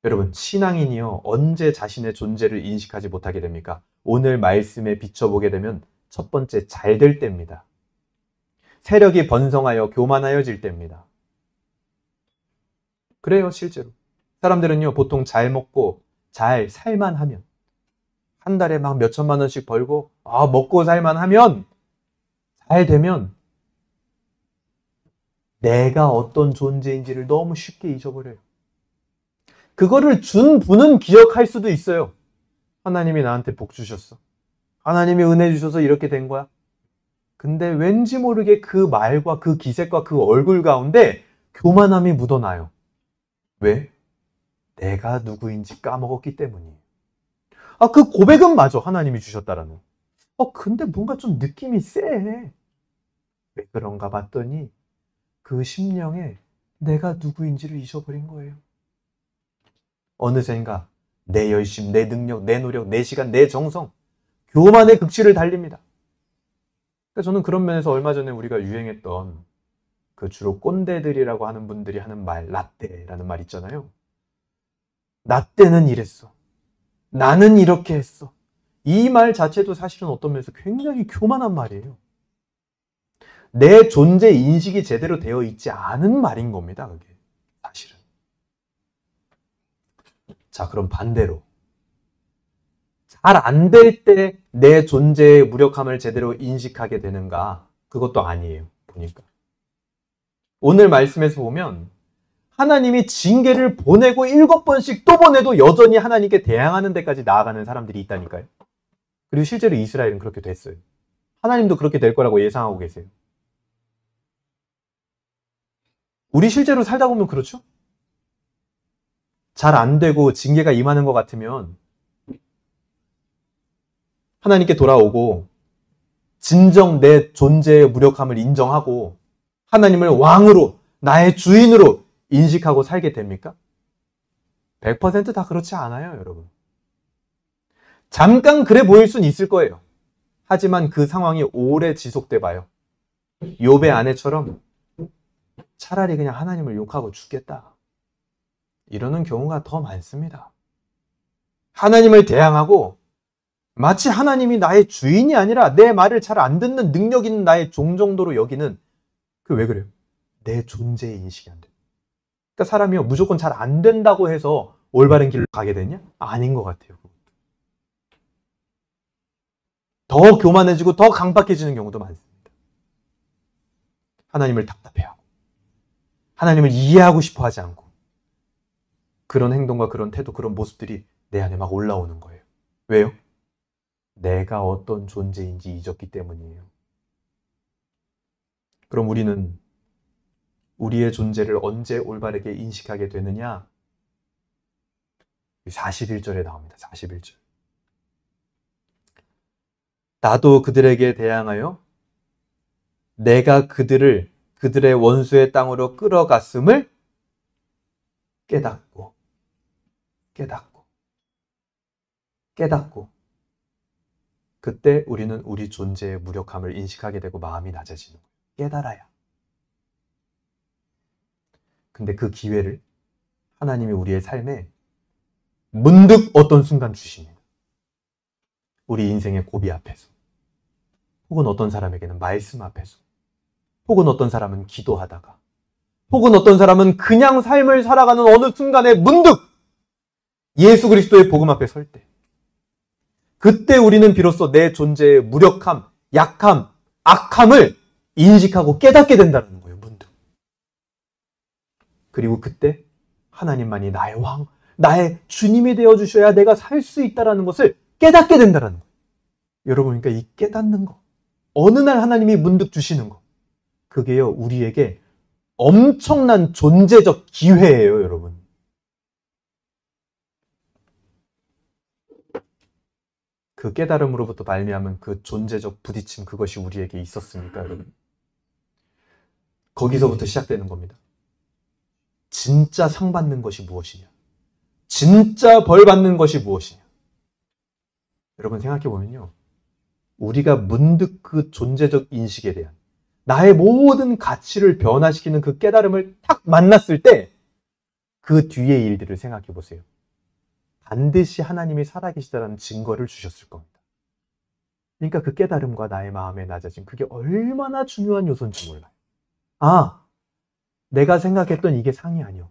여러분, 신앙인이요, 언제 자신의 존재를 인식하지 못하게 됩니까? 오늘 말씀에 비춰보게 되면 첫 번째, 잘 될 때입니다. 세력이 번성하여 교만하여질 때입니다. 그래요, 실제로. 사람들은요, 보통 잘 먹고 잘 살만 하면, 한 달에 막 몇천만 원씩 벌고, 먹고 살만 하면, 잘 되면, 내가 어떤 존재인지를 너무 쉽게 잊어버려요. 그거를 준 분은 기억할 수도 있어요. 하나님이 나한테 복 주셨어. 하나님이 은혜 주셔서 이렇게 된 거야. 근데 왠지 모르게 그 말과 그 기색과 그 얼굴 가운데 교만함이 묻어나요. 왜? 내가 누구인지 까먹었기 때문이에요. 그 고백은 맞아. 하나님이 주셨다라는. 근데 뭔가 좀 느낌이 쎄. 왜 그런가 봤더니 그 심령에 내가 누구인지를 잊어버린 거예요. 어느샌가 내 열심, 내 능력, 내 노력, 내 시간, 내 정성, 교만의 극치를 달립니다. 그러니까 저는 그런 면에서 얼마 전에 우리가 유행했던 그 주로 꼰대들이라고 하는 분들이 하는 말, 라떼라는 말 있잖아요. 나 때는 이랬어. 나는 이렇게 했어. 이 말 자체도 사실은 어떤 면에서 굉장히 교만한 말이에요. 내 존재 인식이 제대로 되어 있지 않은 말인 겁니다, 그게. 사실은. 자, 그럼 반대로. 잘 안 될 때 내 존재의 무력함을 제대로 인식하게 되는가? 그것도 아니에요, 보니까. 오늘 말씀에서 보면 하나님이 징계를 보내고 7번씩 또 보내도 여전히 하나님께 대항하는 데까지 나아가는 사람들이 있다니까요. 그리고 실제로 이스라엘은 그렇게 됐어요. 하나님도 그렇게 될 거라고 예상하고 계세요. 우리 실제로 살다 보면 그렇죠? 잘 안 되고 징계가 임하는 것 같으면 하나님께 돌아오고 진정 내 존재의 무력함을 인정하고 하나님을 왕으로, 나의 주인으로 인식하고 살게 됩니까? 100% 다 그렇지 않아요, 여러분. 잠깐 그래 보일 수는 있을 거예요. 하지만 그 상황이 오래 지속돼 봐요. 욥의 아내처럼 차라리 그냥 하나님을 욕하고 죽겠다. 이러는 경우가 더 많습니다. 하나님을 대항하고 마치 하나님이 나의 주인이 아니라 내 말을 잘 안 듣는 능력 있는 나의 종 정도로 여기는, 그 왜 그래요? 내 존재의 인식이 안 돼. 그러니까 사람이요, 무조건 잘 안 된다고 해서 올바른 길로 가게 되냐? 아닌 것 같아요. 더 교만해지고 더 강박해지는 경우도 많습니다. 하나님을 답답해하고 하나님을 이해하고 싶어 하지 않고 그런 행동과 그런 태도, 그런 모습들이 내 안에 막 올라오는 거예요. 왜요? 내가 어떤 존재인지 잊었기 때문이에요. 그럼 우리는 우리의 존재를 언제 올바르게 인식하게 되느냐? 41절에 나옵니다. 41절. 나도 그들에게 대항하여 내가 그들을 그들의 원수의 땅으로 끌어갔음을 깨닫고 그때 우리는 우리 존재의 무력함을 인식하게 되고 마음이 낮아지는 거예요. 깨달아야. 근데 그 기회를 하나님이 우리의 삶에 문득 어떤 순간 주십니다. 우리 인생의 고비 앞에서, 혹은 어떤 사람에게는 말씀 앞에서, 혹은 어떤 사람은 기도하다가, 혹은 어떤 사람은 그냥 삶을 살아가는 어느 순간에 문득 예수 그리스도의 복음 앞에 설 때, 그때 우리는 비로소 내 존재의 무력함, 약함, 악함을 인식하고 깨닫게 된다는 거예요. 문득. 그리고 그때 하나님만이 나의 왕, 나의 주님이 되어주셔야 내가 살 수 있다는 것을 깨닫게 된다는 거예요. 여러분, 그러니까 이 깨닫는 거, 어느 날 하나님이 문득 주시는 거, 그게요, 우리에게 엄청난 존재적 기회예요, 여러분. 그 깨달음으로부터 말미암은 그 존재적 부딪힘, 그것이 우리에게 있었습니까, 여러분? 거기서부터 시작되는 겁니다. 진짜 상 받는 것이 무엇이냐? 진짜 벌 받는 것이 무엇이냐? 여러분 생각해 보면요. 우리가 문득 그 존재적 인식에 대한 나의 모든 가치를 변화시키는 그 깨달음을 탁 만났을 때 그 뒤의 일들을 생각해 보세요. 반드시 하나님이 살아계시다는 증거를 주셨을 겁니다. 그러니까 그 깨달음과 나의 마음의 낮아짐, 그게 얼마나 중요한 요소인지 몰라요. 아, 내가 생각했던 이게 상이 아니오.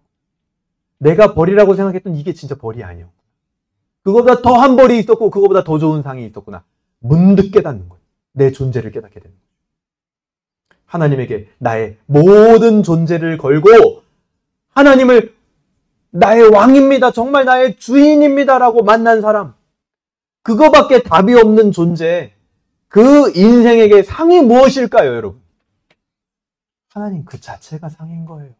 내가 벌이라고 생각했던 이게 진짜 벌이 아니오. 그거보다 더한 벌이 있었고 그거보다 더 좋은 상이 있었구나. 문득 깨닫는 거예요. 내 존재를 깨닫게 되는 거예요. 하나님에게 나의 모든 존재를 걸고 하나님을 나의 왕입니다. 정말 나의 주인입니다. 라고 만난 사람. 그거밖에 답이 없는 존재. 그 인생에게 상이 무엇일까요, 여러분? 하나님 그 자체가 상인 거예요.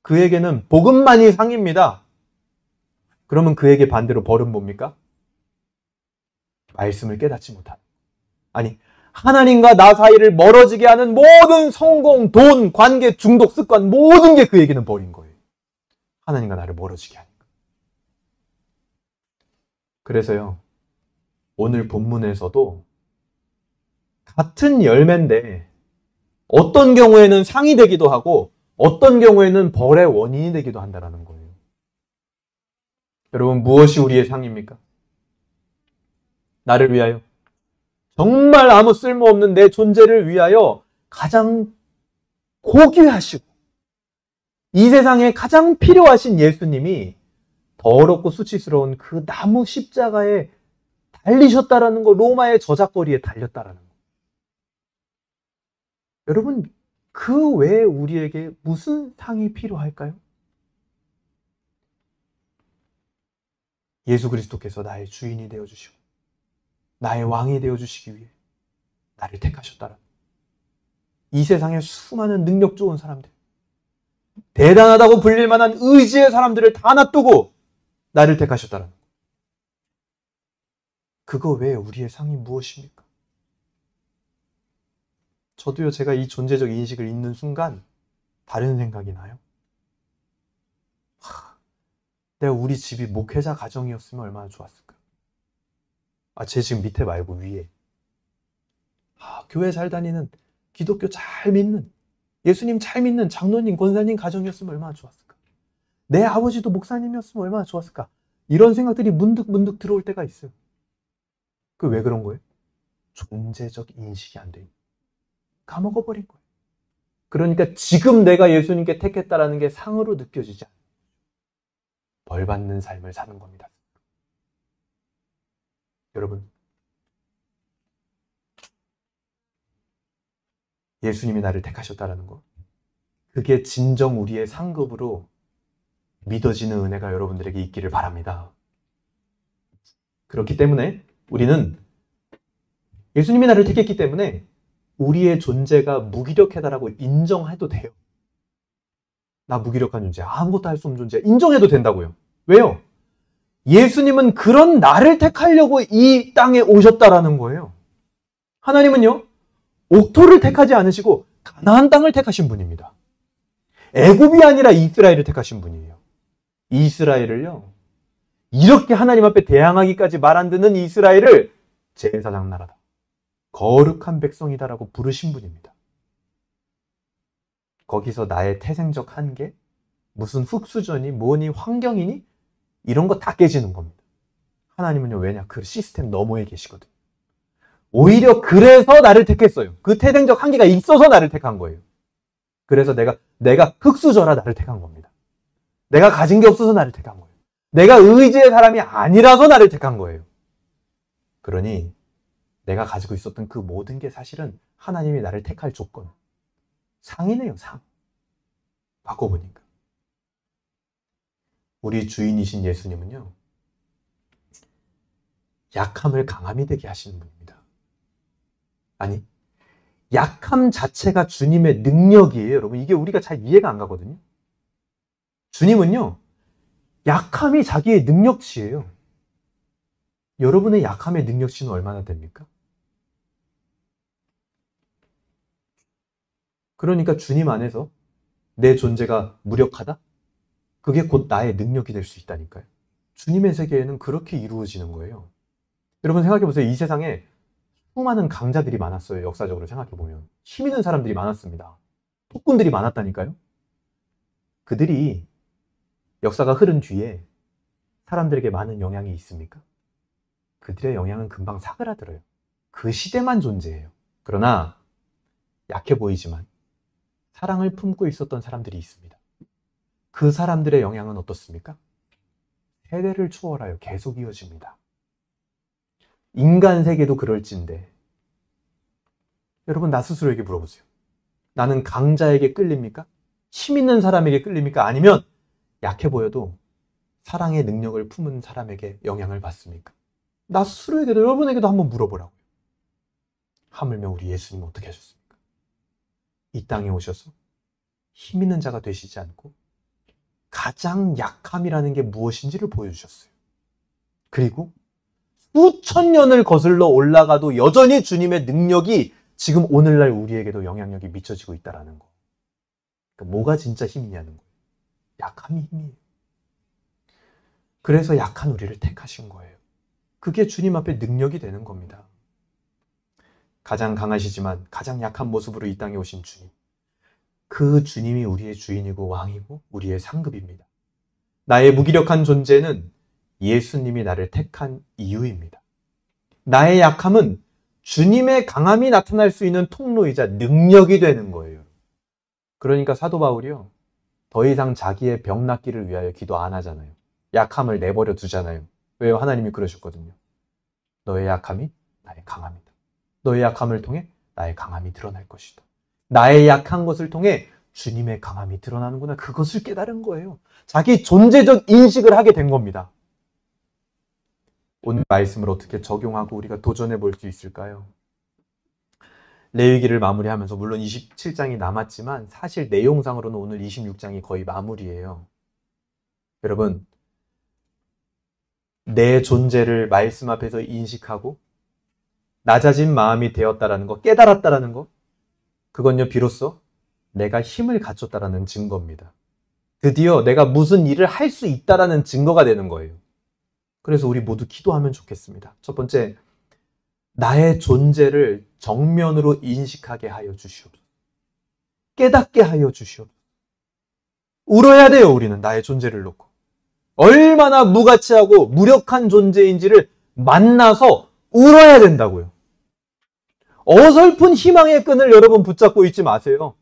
그에게는 복음만이 상입니다. 그러면 그에게 반대로 벌은 뭡니까? 말씀을 깨닫지 못한. 아니, 하나님과 나 사이를 멀어지게 하는 모든 성공, 돈, 관계, 중독, 습관, 모든 게 그에게는 벌인 거예요. 하나님과 나를 멀어지게 하니까. 그래서요, 오늘 본문에서도 같은 열매인데 어떤 경우에는 상이 되기도 하고 어떤 경우에는 벌의 원인이 되기도 한다는 거예요. 여러분, 무엇이 우리의 상입니까? 나를 위하여, 정말 아무 쓸모없는 내 존재를 위하여 가장 고귀하시고 이 세상에 가장 필요하신 예수님이 더럽고 수치스러운 그 나무 십자가에 달리셨다라는 거, 로마의 저작거리에 달렸다라는 거. 여러분, 그 외에 우리에게 무슨 상이 필요할까요? 예수 그리스도께서 나의 주인이 되어주시고 나의 왕이 되어주시기 위해 나를 택하셨다라는 거. 이 세상에 수많은 능력 좋은 사람들, 대단하다고 불릴 만한 의지의 사람들을 다 놔두고 나를 택하셨다는 거. 그거 외에 우리의 상이 무엇입니까? 저도요, 제가 이 존재적 인식을 잊는 순간 다른 생각이 나요. 내가 우리 집이 목회자 가정이었으면 얼마나 좋았을까? 제 지금 밑에 말고 위에. 교회 잘 다니는, 기독교 잘 믿는, 예수님 잘 믿는 장로님, 권사님 가정이었으면 얼마나 좋았을까? 내 아버지도 목사님이었으면 얼마나 좋았을까? 이런 생각들이 문득 들어올 때가 있어요. 그 왜 그런 거예요? 존재적 인식이 안 돼. 까먹어버린 거예요. 그러니까 지금 내가 예수님께 택했다라는 게 상으로 느껴지지 않아요. 벌 받는 삶을 사는 겁니다. 여러분, 예수님이 나를 택하셨다라는 거, 그게 진정 우리의 상급으로 믿어지는 은혜가 여러분들에게 있기를 바랍니다. 그렇기 때문에 우리는 예수님이 나를 택했기 때문에 우리의 존재가 무기력하다라고 인정해도 돼요. 나 무기력한 존재, 아무것도 할 수 없는 존재, 인정해도 된다고요. 왜요? 예수님은 그런 나를 택하려고 이 땅에 오셨다라는 거예요. 하나님은요, 옥토를 택하지 않으시고 가나안 땅을 택하신 분입니다. 애굽이 아니라 이스라엘을 택하신 분이에요. 이스라엘을요, 이렇게 하나님 앞에 대항하기까지 말 안 듣는 이스라엘을 제사장 나라다, 거룩한 백성이다라고 부르신 분입니다. 거기서 나의 태생적 한계, 무슨 흙수저니 뭐니 환경이니 이런 거 다 깨지는 겁니다. 하나님은요, 왜냐? 그 시스템 너머에 계시거든요. 오히려 그래서 나를 택했어요. 그 태생적 한계가 있어서 나를 택한 거예요. 그래서 내가 흙수저라 나를 택한 겁니다. 내가 가진 게 없어서 나를 택한 거예요. 내가 의지의 사람이 아니라서 나를 택한 거예요. 그러니 내가 가지고 있었던 그 모든 게 사실은 하나님이 나를 택할 조건, 상이네요, 상. 바꿔보니까. 우리 주인이신 예수님은요, 약함을 강함이 되게 하시는 분입니다. 아니, 약함 자체가 주님의 능력이에요, 여러분. 이게 우리가 잘 이해가 안 가거든요. 주님은요, 약함이 자기의 능력치예요. 여러분의 약함의 능력치는 얼마나 됩니까? 그러니까 주님 안에서 내 존재가 무력하다? 그게 곧 나의 능력이 될 수 있다니까요. 주님의 세계에는 그렇게 이루어지는 거예요. 여러분 생각해 보세요. 이 세상에 수많은 강자들이 많았어요. 역사적으로 생각해 보면. 힘 있는 사람들이 많았습니다. 폭군들이 많았다니까요. 그들이 역사가 흐른 뒤에 사람들에게 많은 영향이 있습니까? 그들의 영향은 금방 사그라들어요. 그 시대만 존재해요. 그러나 약해 보이지만 사랑을 품고 있었던 사람들이 있습니다. 그 사람들의 영향은 어떻습니까? 세대를 초월하여 계속 이어집니다. 인간 세계도 그럴진데 여러분 나 스스로에게 물어보세요. 나는 강자에게 끌립니까? 힘 있는 사람에게 끌립니까? 아니면 약해 보여도 사랑의 능력을 품은 사람에게 영향을 받습니까? 나 스스로에게도 여러분에게도 한번 물어보라고요. 하물며 우리 예수님은 어떻게 하셨습니까? 이 땅에 오셔서 힘 있는 자가 되시지 않고 가장 약함이라는 게 무엇인지를 보여주셨어요. 그리고 수천 년을 거슬러 올라가도 여전히 주님의 능력이 지금 오늘날 우리에게도 영향력이 미쳐지고 있다는 거. 그러니까 뭐가 진짜 힘이냐는 거예요. 약함이 힘이에요. 그래서 약한 우리를 택하신 거예요. 그게 주님 앞에 능력이 되는 겁니다. 가장 강하시지만 가장 약한 모습으로 이 땅에 오신 주님. 그 주님이 우리의 주인이고 왕이고 우리의 상급입니다. 나의 무기력한 존재는 예수님이 나를 택한 이유입니다. 나의 약함은 주님의 강함이 나타날 수 있는 통로이자 능력이 되는 거예요. 그러니까 사도 바울이요. 더 이상 자기의 병 낫기를 위하여 기도 안 하잖아요. 약함을 내버려 두잖아요. 왜요? 하나님이 그러셨거든요. 너의 약함이 나의 강함이다. 너의 약함을 통해 나의 강함이 드러날 것이다. 나의 약한 것을 통해 주님의 강함이 드러나는구나. 그것을 깨달은 거예요. 자기 존재적 인식을 하게 된 겁니다. 오늘 말씀을 어떻게 적용하고 우리가 도전해 볼 수 있을까요? 레위기를 마무리하면서 물론 27장이 남았지만 사실 내용상으로는 오늘 26장이 거의 마무리예요. 여러분, 내 존재를 말씀 앞에서 인식하고 낮아진 마음이 되었다라는 거, 깨달았다라는 거, 그건요 비로소 내가 힘을 갖췄다라는 증거입니다. 드디어 내가 무슨 일을 할 수 있다라는 증거가 되는 거예요. 그래서 우리 모두 기도하면 좋겠습니다. 첫 번째, 나의 존재를 정면으로 인식하게 하여 주시옵소서. 깨닫게 하여 주시옵소서. 울어야 돼요, 우리는 나의 존재를 놓고. 얼마나 무가치하고 무력한 존재인지를 만나서 울어야 된다고요. 어설픈 희망의 끈을 여러분 붙잡고 있지 마세요.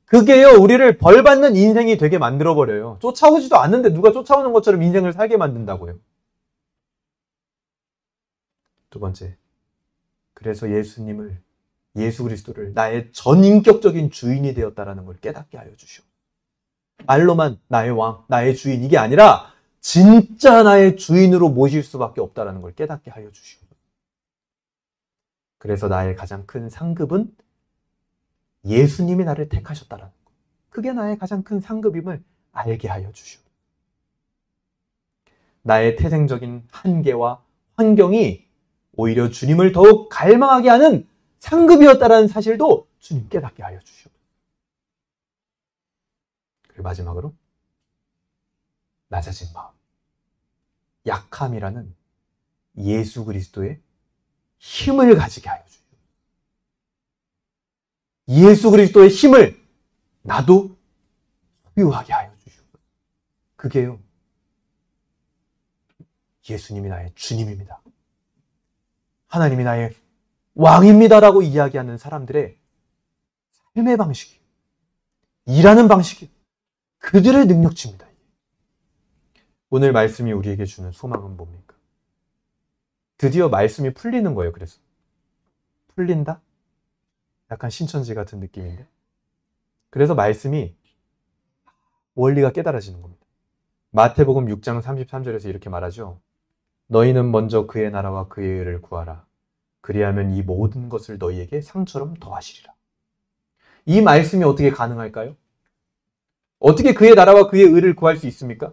그게요, 우리를 벌받는 인생이 되게 만들어버려요. 쫓아오지도 않는데 누가 쫓아오는 것처럼 인생을 살게 만든다고요. 두 번째, 그래서 예수 그리스도를 나의 전인격적인 주인이 되었다라는 걸 깨닫게 하여 주시오. 말로만 나의 왕, 나의 주인 이게 아니라 진짜 나의 주인으로 모실 수밖에 없다라는 걸 깨닫게 하여 주시오. 그래서 나의 가장 큰 상급은 예수님이 나를 택하셨다라는 것. 그게 나의 가장 큰 상급임을 알게 하여 주시오. 나의 태생적인 한계와 환경이 오히려 주님을 더욱 갈망하게 하는 상급이었다라는 사실도 주님 깨닫게 하여 주시오. 그리고 마지막으로 낮아진 마음, 약함이라는 예수 그리스도의 힘을 가지게 하여 주시오. 예수 그리스도의 힘을 나도 소유하게 하여 주시오. 그게요, 예수님이 나의 주님입니다. 하나님이 나의 왕입니다라고 이야기하는 사람들의 삶의 방식이, 일하는 방식이 그들의 능력치입니다. 오늘 말씀이 우리에게 주는 소망은 뭡니까? 드디어 말씀이 풀리는 거예요. 그래서 풀린다? 약간 신천지 같은 느낌인데, 그래서 말씀이 원리가 깨달아지는 겁니다. 마태복음 6장 33절에서 이렇게 말하죠. 너희는 먼저 그의 나라와 그의 의를 구하라. 그리하면 이 모든 것을 너희에게 상처럼 더하시리라. 이 말씀이 어떻게 가능할까요? 어떻게 그의 나라와 그의 의를 구할 수 있습니까?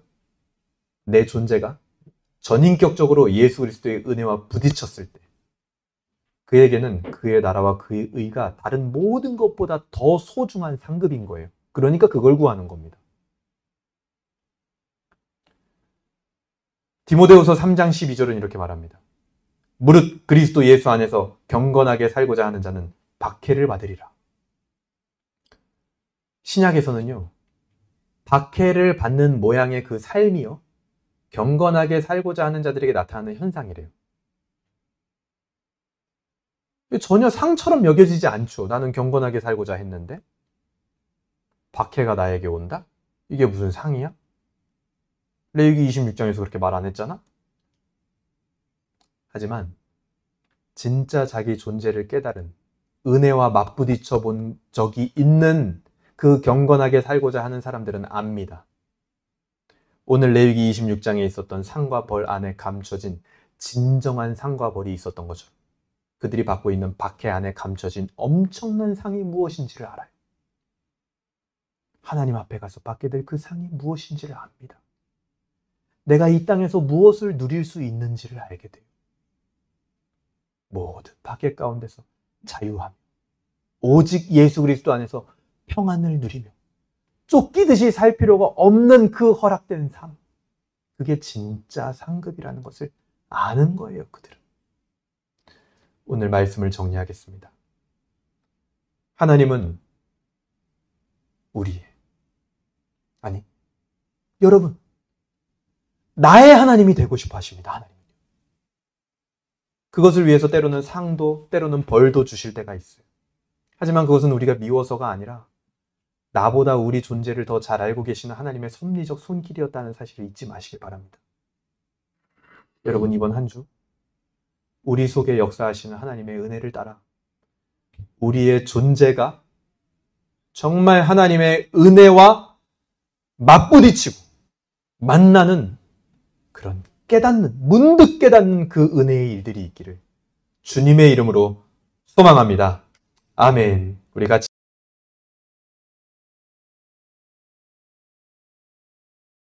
내 존재가 전인격적으로 예수 그리스도의 은혜와 부딪혔을 때 그에게는 그의 나라와 그의 의가 다른 모든 것보다 더 소중한 상급인 거예요. 그러니까 그걸 구하는 겁니다. 디모데후서 3장 12절은 이렇게 말합니다. 무릇 그리스도 예수 안에서 경건하게 살고자 하는 자는 박해를 받으리라. 신약에서는요, 박해를 받는 모양의 그 삶이요, 경건하게 살고자 하는 자들에게 나타나는 현상이래요. 전혀 상처럼 여겨지지 않죠. 나는 경건하게 살고자 했는데 박해가 나에게 온다? 이게 무슨 상이야? 레위기 26장에서 그렇게 말 안 했잖아? 하지만 진짜 자기 존재를 깨달은, 은혜와 맞부딪혀 본 적이 있는 그 경건하게 살고자 하는 사람들은 압니다. 오늘 레위기 26장에 있었던 상과 벌 안에 감춰진 진정한 상과 벌이 있었던 거죠. 그들이 받고 있는 박해 안에 감춰진 엄청난 상이 무엇인지를 알아요. 하나님 앞에 가서 받게 될 그 상이 무엇인지를 압니다. 내가 이 땅에서 무엇을 누릴 수 있는지를 알게 돼요. 모든 박해 가운데서 자유하며 오직 예수 그리스도 안에서 평안을 누리며 쫓기듯이 살 필요가 없는 그 허락된 삶, 그게 진짜 상급이라는 것을 아는 거예요, 그들은. 오늘 말씀을 정리하겠습니다. 하나님은 우리의, 아니, 여러분, 나의 하나님이 되고 싶어 하십니다. 하나님. 그것을 위해서 때로는 상도, 때로는 벌도 주실 때가 있어요. 하지만 그것은 우리가 미워서가 아니라 나보다 우리 존재를 더 잘 알고 계시는 하나님의 섭리적 손길이었다는 사실을 잊지 마시길 바랍니다. 여러분, 이번 한 주 우리 속에 역사하시는 하나님의 은혜를 따라 우리의 존재가 정말 하나님의 은혜와 맞부딪히고 만나는 그런 깨닫는, 문득 깨닫는 그 은혜의 일들이 있기를 주님의 이름으로 소망합니다. 아멘. 우리 같이